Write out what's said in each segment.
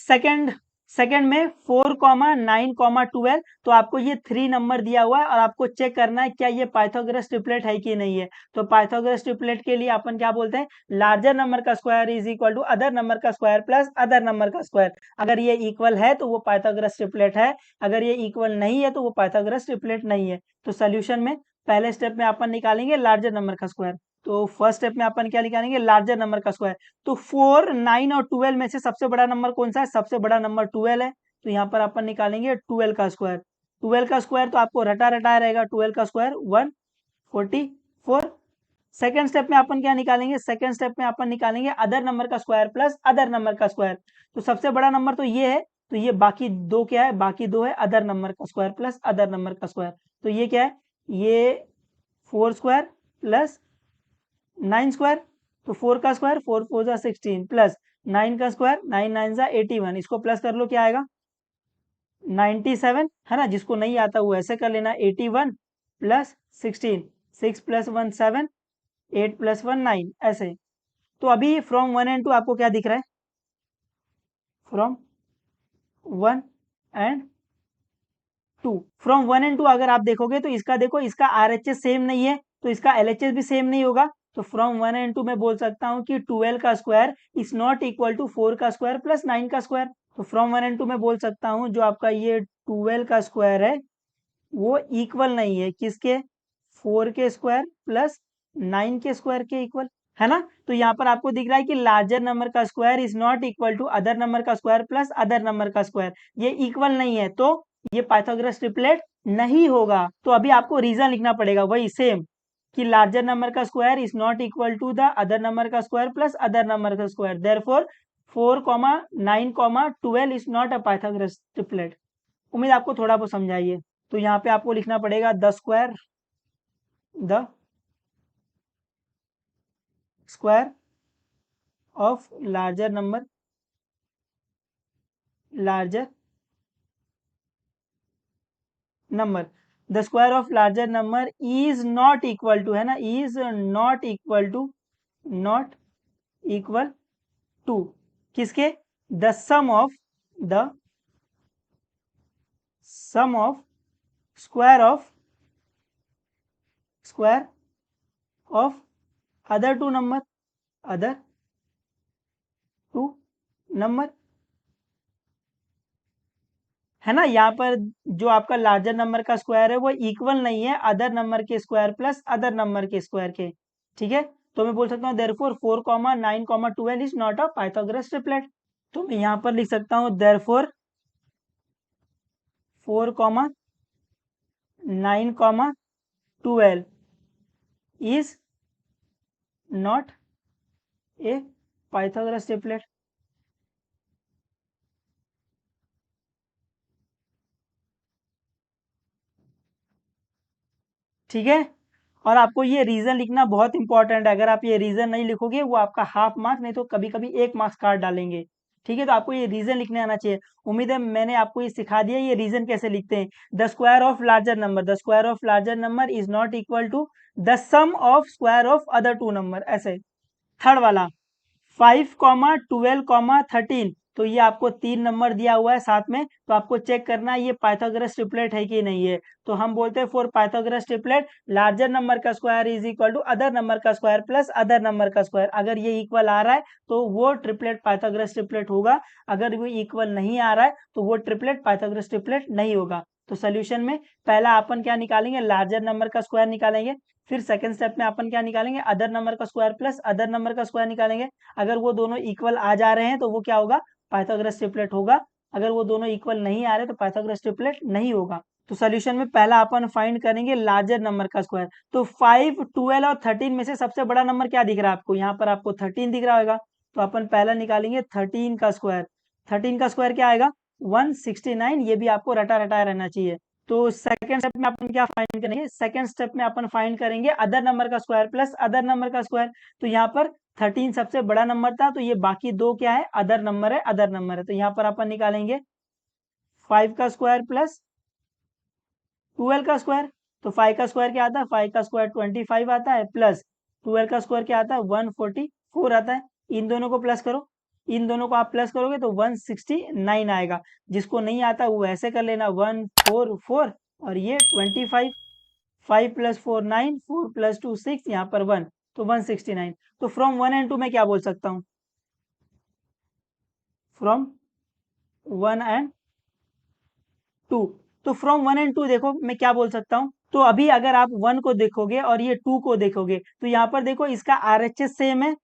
Second second में 4,9,12, तो आपको ये 3 नंबर दिया हुआ है और आपको चेक करना है क्या ये पाइथागोरस ट्रिपलेट है कि नहीं है। तो पाइथागोरस ट्रिपलेट के लिए अपन क्या बोलते हैं, लार्जर नंबर का square is equal to other number का स्क्वायर प्लस अदर नंबर का स्क्वायर। अगर ये इक्वल है तो वो पाइथागोरस ट्रिपलेट है, अगर ये इक्वल नहीं है तो वो पाइथागोरस ट्रिपलेट नहीं है। तो सोल्यूशन में पहले स्टेप में अपन निकालेंगे लार्जर नंबर का स्क्वायर। तो फर्स्ट स्टेप में अपन क्या निकालेंगे, लार्जर नंबर का स्क्वायर। तो 4, 9 और 12 में से सबसे बड़ा नंबर कौन सा है, सबसे बड़ा नंबर 12 है। तो यहाँ पर अपन निकालेंगे 12 का स्क्वायर। 12 का स्क्वायर तो आपको रटा रटा रहेगा, 12 का स्क्वायर 144। सेकेंड स्टेप में अपन क्या निकालेंगे, सेकेंड स्टेप में अपन निकालेंगे अदर नंबर का स्क्वायर प्लस अदर नंबर का स्क्वायर। तो सबसे बड़ा नंबर तो ये है, तो ये बाकी दो क्या है, बाकी दो है अदर नंबर का स्क्वायर प्लस अदर नंबर का स्क्वायर। तो ये क्या है, ये 4 स्क्वायर प्लस 9 स्क्वायर। तो 4 का स्क्वायर 4 4 जा 16 प्लस 9 का स्क्वायर 9 9 जा 81, इसको प्लस कर लो क्या आएगा 97, है ना। जिसको नहीं आता वो ऐसे कर लेना, 81 प्लस 16, 6 प्लस 1 7, 8 प्लस 1 9 ऐसे। तो अभी फ्रॉम 1 एंड 2 आपको क्या दिख रहा है, फ्रॉम 1 एंड 2, फ्रॉम 1 एंड 2 अगर आप देखोगे तो इसका देखो, इसका RHS सेम नहीं है तो इसका LHS भी सेम नहीं होगा। तो फ्रॉम 1 एंड 2 मैं बोल सकता हूँ कि 12 का square is not equal to 4 का स्क्वायर प्लस 9 का स्क्वायर। तो फ्रॉम 1 एंड 2 मैं बोल सकता हूँ जो आपका ये 12 का स्क्वायर है वो इक्वल नहीं है किसके, 4 के स्क्वायर प्लस 9 के स्क्वायर के इक्वल, है ना। तो यहाँ पर आपको दिख रहा है कि लार्जर नंबर का square is not equal to other number का स्क्वायर प्लस अदर नंबर का स्क्वायर, ये इक्वल नहीं है तो ये पाइथागोरस ट्रिपलेट नहीं होगा। तो अभी आपको रीजन लिखना पड़ेगा वही सेम, कि लार्जर नंबर का square is not equal to the other number का स्क्वायर प्लस अदर नंबर का square, therefore 4, 9, 12 is not a Pythagoras triplet. उम्मीद आपको थोड़ा बहुत समझाइए। तो यहाँ पे आपको लिखना पड़ेगा the square of larger number the square of larger number is not equal to, है ना, इज नॉट इक्वल टू किसके, the sum of square of other two number, है ना। यहाँ पर जो आपका लार्जर नंबर का स्क्वायर है वो इक्वल नहीं है अदर नंबर के स्क्वायर प्लस अदर नंबर के स्क्वायर के, ठीक है। तो मैं बोल सकता हूँ therefore 4, 9, 12 is not a Pythagoras triplet. तो मैं यहाँ पर लिख सकता हूँ therefore 4, 9, 12 is not a Pythagoras triplet. ठीक है, और आपको ये रीजन लिखना बहुत इंपॉर्टेंट है। अगर आप ये रीजन नहीं लिखोगे वो आपका हाफ मार्क्स नहीं तो कभी कभी 1 मार्क्स काट डालेंगे। ठीक है, तो आपको ये रीजन लिखने आना चाहिए। उम्मीद है मैंने आपको ये सिखा दिया ये रीजन कैसे लिखते हैं। The square of larger number is not equal to the sum of square of other two number, ऐसे। थर्ड वाला 5, 12, 13, तो ये आपको 3 नंबर दिया हुआ है साथ में, तो आपको चेक करना है ये पाइथागोरस ट्रिपलेट है कि नहीं है। तो हम बोलते हैं for Pythagoras triplet larger number का square is equal to other number का स्क्वायर प्लस अदर नंबर का स्क्वायर। अगर ये इक्वल आ रहा है तो वो ट्रिपलेट पाइथागोरस ट्रिपलेट होगा, अगर वो इक्वल नहीं आ रहा है तो वो ट्रिपलेट पाइथागोरस ट्रिपलेट नहीं होगा। तो सोल्यूशन में पहला अपन क्या निकालेंगे, लार्जर नंबर का स्क्वायर निकालेंगे। फिर सेकंड स्टेप में अपन क्या निकालेंगे, अदर नंबर का स्क्वायर प्लस अदर नंबर का स्क्वायर निकालेंगे। अगर वो दोनों इक्वल आ जा रहे हैं तो वो क्या होगा, पाइथागोरस ट्रिपलेट होगा। अगर वो दोनों इक्वल नहीं आ रहे तो पाइथागोरस ट्रिपलेट नहीं होगा। तो सोल्यूशन में पहला अपन फाइंड करेंगे लार्जर नंबर का स्क्वायर। तो 5, 12 और 13 में से सबसे बड़ा नंबर क्या दिख रहा है आपको, यहाँ पर आपको 13 दिख रहा होगा। तो अपन पहला निकालेंगे 13 का स्क्वायर। 13 का स्क्वायर क्या आएगा 169, ये भी आपको रटा रटाया रहना चाहिए। तो सेकंड स्टेप में अपन क्या फाइंड करेंगे, सेकंड स्टेप में अपन फाइंड करेंगे अदर नंबर का स्क्वायर प्लस अदर नंबर का स्क्वायर। तो यहाँ पर 13 सबसे बड़ा नंबर था तो ये बाकी दो क्या है, अदर नंबर है। तो यहाँ पर अपन निकालेंगे 5 का स्क्वायर प्लस 12 का स्क्वायर। तो 5 का स्क्वायर क्या आता है, 5 का स्क्वायर 25 आता है, प्लस 12 का स्क्वायर क्या आता है 144 आता है। इन दोनों को प्लस करो इन दोनों को आप प्लस करोगे तो 169 आएगा। जिसको नहीं आता वो ऐसे कर लेना, 144 और ये 25, 5 + 4 9, 4 + 2 6, यहाँ पर 1, तो 169। तो फ्रॉम 1 एंड 2 मैं क्या बोल सकता हूँ? फ्रॉम 1 एंड 2, तो फ्रॉम 1 एंड 2 देखो मैं क्या बोल सकता हूँ। तो अभी अगर आप 1 को देखोगे और ये 2 को देखोगे तो यहाँ पर देखो इसका RHS सेम है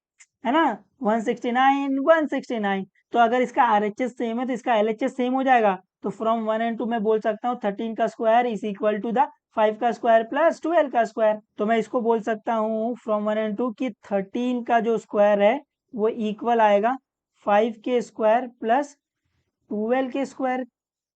ना, 169 169। तो अगर इसका RHS सेम है तो इसका LHS सेम हो जाएगा। तो फ्रॉम 1 एंड 2 मैं बोल सकता हूँ 13 का square is equal to the 5 का स्क्वायर प्लस 12 का स्क्वायर। तो मैं इसको बोल सकता हूँ फ्रॉम 1 एंड 2 कि 13 का जो स्क्वायर है वो इक्वल आएगा 5 के स्क्वायर प्लस 12 के स्क्वायर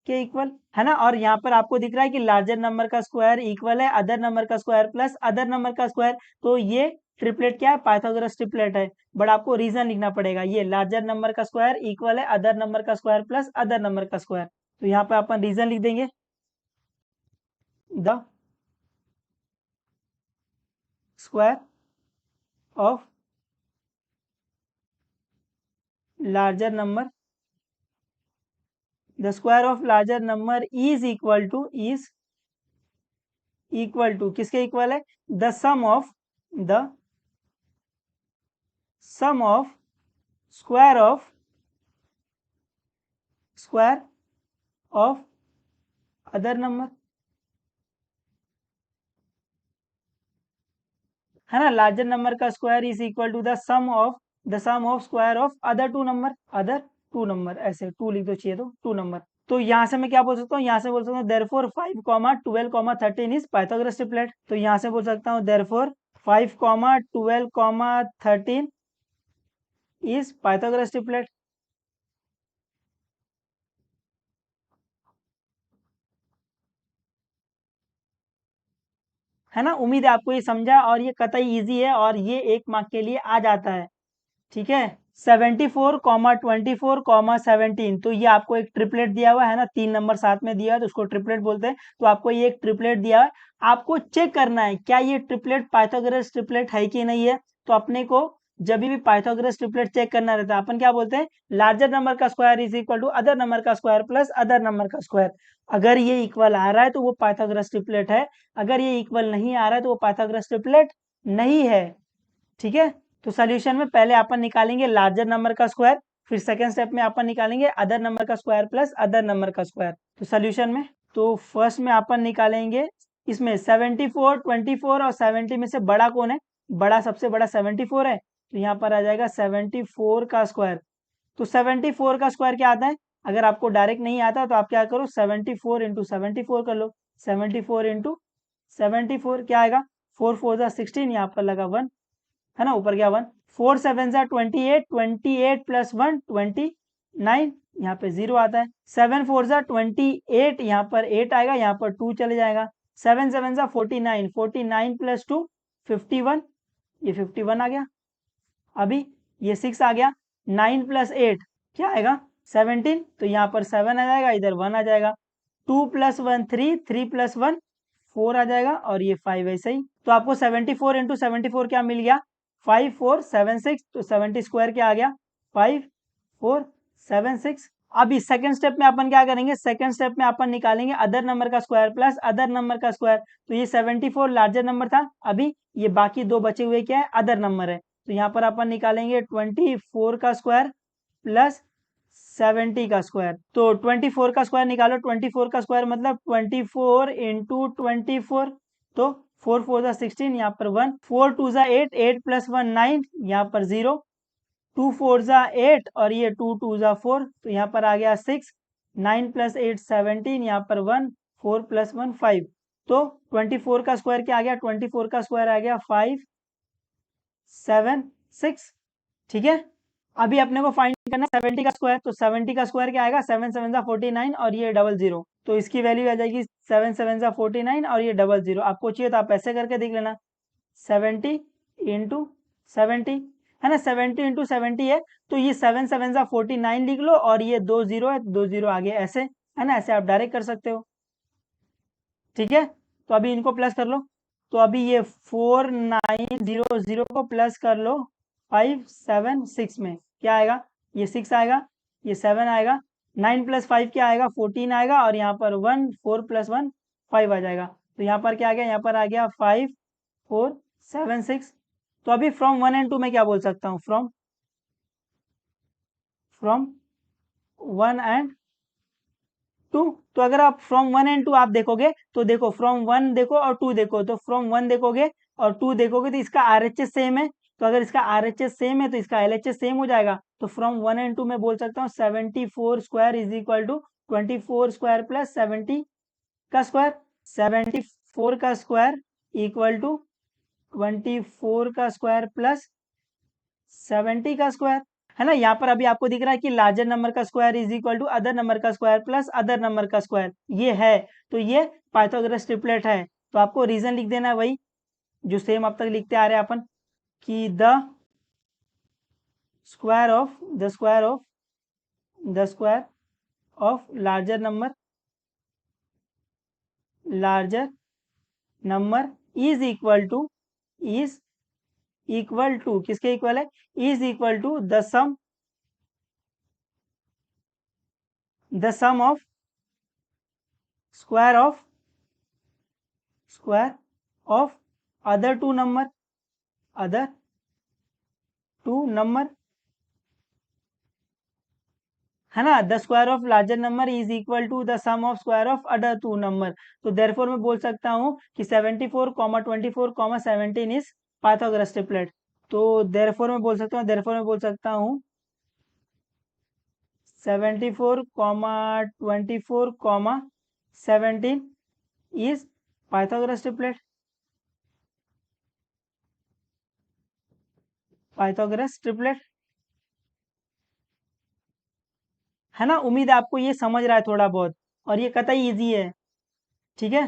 के इक्वल, है ना। और यहाँ पर आपको दिख रहा है कि लार्जर नंबर का स्क्वायर इक्वल है अदर नंबर का स्क्वायर प्लस अदर नंबर का स्क्वायर। तो ये ट्रिपलेट क्या है? पाइथागोरस ट्रिपलेट है। बट आपको रीजन लिखना पड़ेगा, ये लार्जर नंबर का स्क्वायर इक्वल है अदर नंबर का स्क्वायर प्लस अदर नंबर का स्क्वायर। तो यहाँ पे अपन रीजन लिख देंगे, the square of larger number, the square of larger number is equal to किसके इक्वल है? The sum of square of other number, है ना। लार्जर नंबर का square is equal to the sum of square of other two number ऐसे टू लिख दो, चाहिए तो 2 नंबर। तो यहाँ से मैं क्या बोल सकता हूँ? यहाँ से बोल सकता हूँ देयरफॉर 5, 12, 13 इज पाइथागोरस ट्रिपलेट। तो यहाँ से बोल सकता हूँ देयरफॉर 5, 12, 13 इज पाइथागोरस ट्रिपलेट। है ना। उम्मीद है आपको ये समझा और ये कतई इजी है और ये 1 मार्क के लिए आ जाता है। ठीक है। 74, 24, 17, तो ये आपको एक ट्रिपलेट दिया हुआ है ना, 3 नंबर साथ में दिया है तो उसको ट्रिपलेट बोलते हैं। तो आपको ये एक ट्रिपलेट दिया है, आपको चेक करना है क्या ये ट्रिपलेट पाइथागोरस ट्रिपलेट है कि नहीं है। तो अपने को जब भी पाइथागोरस ट्रिपलेट चेक करना रहता है अपन क्या बोलते हैं? लार्जर नंबर का square is equal to other number का स्क्वायर प्लस अदर नंबर का स्क्वायर। अगर ये इक्वल आ रहा है तो वो पाइथागोरस ट्रिपलेट है, अगर ये इक्वल नहीं आ रहा है तो वो पाइथागोरस ट्रिपलेट नहीं है। ठीक है। तो सॉल्यूशन में पहले अपन निकालेंगे लार्जर नंबर का स्क्वायर, फिर सेकंड स्टेप में अपन निकालेंगे अदर नंबर का स्क्वायर प्लस अदर नंबर का स्क्वायर। तो सॉल्यूशन में तो फर्स्ट में अपन निकालेंगे इसमें 74, 24 और 70 में से बड़ा कौन है? बड़ा सबसे बड़ा 74 है, तो यहाँ पर आ जाएगा 74 का स्क्वायर। तो 74 का स्क्वायर क्या आता है? अगर आपको डायरेक्ट नहीं आता तो आप क्या करो 74 इंटू 74 कर लो। 74 इंटू 74 क्या आएगा? 4 4 जा 16, यहाँ पर लगा 1, है ना, ऊपर क्या 1, 4 7 जा 28, 28 प्लस 1 29, यहाँ पे 0 आता है। 7 4 जा 28, यहाँ पर 8 आएगा, यहाँ पर 2 चले जाएगा। 7 7 जा 49, 49 प्लस 2 51, ये 51 आ गया। अभी ये 6 आ गया। 9 प्लस 8 क्या आएगा? 17, तो यहाँ पर 7 आ जाएगा, इधर 1 आ जाएगा। 2 प्लस 1 3, 3 प्लस 1 4 आ जाएगा और ये 5 ऐसे ही। तो आपको 74 इंटू 74 क्या मिल गया? 5476। तो 70 स्क्वायर क्या आ गया? 5476। अभी सेकंड स्टेप में अपन क्या करेंगे? सेकंड स्टेप में अपन निकालेंगे अदर नंबर का स्क्वायर प्लस अदर नंबर का स्क्वायर। तो ये 74 लार्जर नंबर था, अभी ये बाकी दो बचे हुए क्या है? अदर नंबर है। तो यहाँ पर अपन निकालेंगे 24 का स्क्वायर प्लस 70 का स्क्वायर। तो 24 का स्क्वायर निकालो, 24 का स्क्वायर मतलब 24 इंटू 24, तो 4 4 जा 16, यहाँ पर 1, 4 2 जा 8, 8 प्लस 1 9, यहाँ पर 0, 2 4 जा 8 और ये 2 2 जा 4, तो यहाँ पर आ गया 6, 9 प्लस 8 17, यहाँ पर 1, 4 प्लस 1 5। तो 24 का स्क्वायर क्या आ गया? 24 का स्क्वायर आ गया 5 7 6। ठीक है। अभी अपने को फाइंड करना है 70 का स्क्वायर। तो 70 का स्क्वायर क्या आएगा? 7 7 जा 49 और ये 00, तो इसकी वैल्यू आ जाएगी 7 7 जा 49 और ये 00। आपको चाहिए तो आप ऐसे करके देख लेना, 70 इंटू 70, है ना, 70 इंटू 70 है, तो ये 7 7 जा 49 लिख लो और ये 20 है, 20 आगे ऐसे, है ना, ऐसे आप डायरेक्ट कर सकते हो। ठीक है। तो अभी इनको प्लस कर लो। तो अभी ये 4900 को प्लस कर लो 576 में, क्या आएगा? ये 6 आएगा, ये 7 आएगा, 9 + 5 क्या आएगा, 14 आएगा, और यहाँ पर 1, 4 + 1 5 आ जाएगा। तो यहाँ पर क्या आ गया, यहाँ पर आ गया 5 4 7 6। तो अभी फ्रॉम 1 एंड 2 में क्या बोल सकता हूँ, फ्रॉम फ्रॉम 1 एंड 2। तो अगर आप फ्रॉम 1 एंड 2 आप देखोगे तो देखो, फ्रॉम 1 देखो और 2 देखो, तो फ्रॉम 1 देखोगे और 2 देखोगे तो इसका RHS सेम है। तो अगर इसका RHS सेम है तो इसका LHS सेम हो जाएगा। तो फ्रॉम 1 एंड 2 में बोल सकता हूँ 74 square is equal to 24 square plus 70 का स्क्वायर। 74 का स्क्वायर इक्वल टू 24 का स्क्वायर प्लस 70 का स्क्वायर, है ना। यहाँ पर अभी आपको दिख रहा है कि लार्जर नंबर का square is equal to other number का स्क्वायर प्लस अदर नंबर का स्क्वायर, ये है। तो ये पाइथागोरस ट्रिपलेट है। तो आपको रीजन लिख देना है वही जो सेम अब तक लिखते आ रहे हैं अपन, कि the square of larger number is equal to किसके इक्वल है, is equal to the sum of square of other two number, है ना। The square of larger number is equal to the sum of square of other two number. तो therefore मैं बोल सकता हूँ कि 74, 24, 17 इज पाइथागोरस ट्रिपलेट। तो therefore मैं बोल सकता हूँ 74, 24, 17 is Pythagoras triplet. Pythagoras triplet, है ना। उम्मीद है आपको ये समझ रहा है थोड़ा बहुत, और ये कतई इजी है, ठीक है।